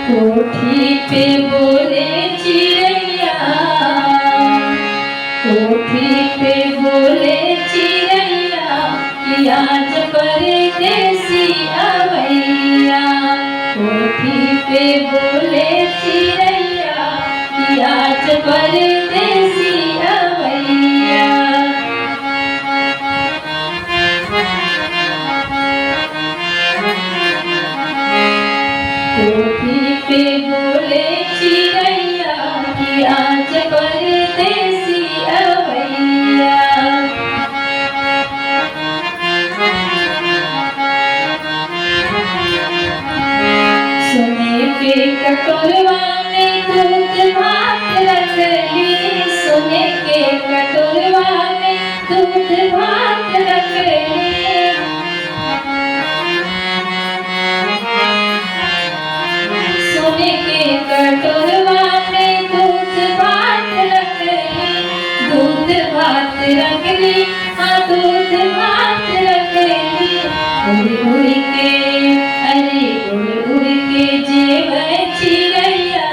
कोठी पे बोले चिड़ैया, कोठी पे बोले चिड़ैया कि आज परदेसी आवैया। कोठी पे बोले चिड़ैया कि आज परदेसी आवैया। कोठी पे बोले चिड़ैया कि आज परदेसी आवैया। सोने के कटोरवा में दूध भात रख ली, सोने के कटोरवा में दूध भात रख ली। सोने के कटोरवा में दूध भात रख ली, दूध भात रख ली, हाँ दूध भात रख ली। उड़ उड़ के अरे उड़ उड़ के जेबै चिड़ैया,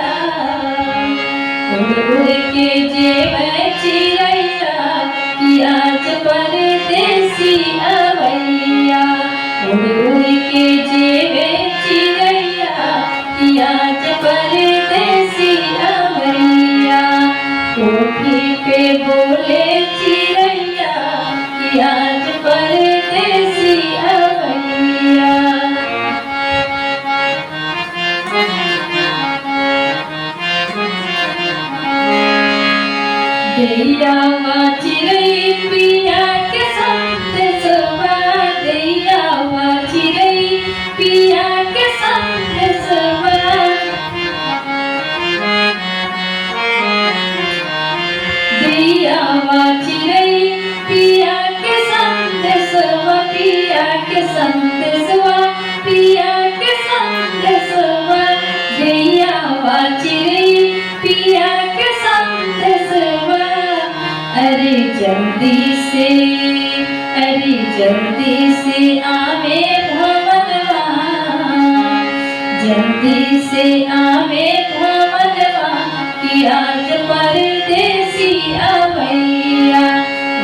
उड़ उड़ के जेबै चिड़ैया कि आज परदेसी आवैया। उड़ उड़ के जेबै चिड़ैया कि आज परदेसी आवैया। कोठी पे बोले चिड़ैया कि आज परदेसी आवैया। दैया वा चिड़ै पिया के संदेशवा, दैया वा चिड़ै पिया के संदेशवा। दैया वा चिड़ै पिया के संदेशवा, पिया के संदेशवा, पिया के संदेशवा। दैया वा चिड़ै पिया के संदेशवा। अरे जल्दी से, अरे जल्दी से आवे भवनवा, जल्दी से आवे भवनवा कि आज परदेसी आवैया।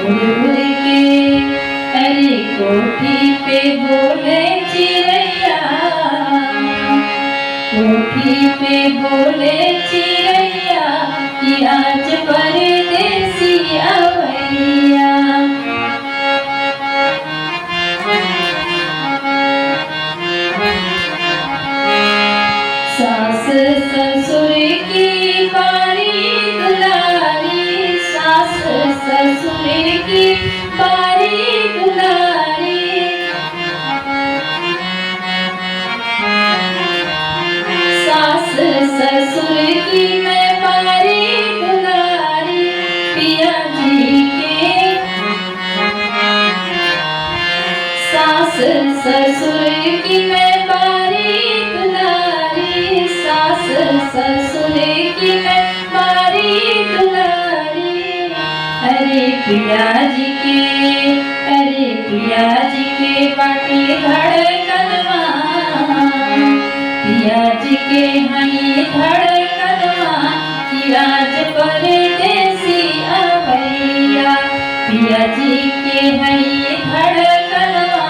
उड़ उड़ के अरे कोठी पे बोले चिड़ैया, कोठी पे बोले चिड़ैया कि आज परदेसी आवैया। सास ससुर की बारी दुलारी, सास ससुर की बारी दुलारी। सास ससुर की मैं बारी दुलारी, पिया जी के सास ससुर की मैं बारी दुलारी, सास ससुर की मैं बारी दुलारी। अरे पिया जी के, अरे पिया जी के बाटी धड़कनवा, पिया जी के हई धड़कनवा कि आज परदेसी आवैया। पिया जी के हई धड़कनवा,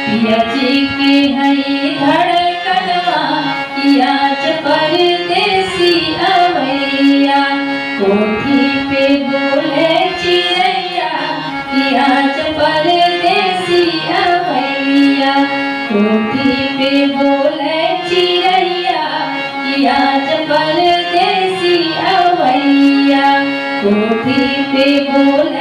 पिया जी के हई धड़कनवा कि आज परदेसी आवैया। कोठी पे बोले चिड़ैया कि आज परदेसी आवैया। कोठी पे बोले चिड़ैया कि आज परदेसी आवैया। कोठी पे बोले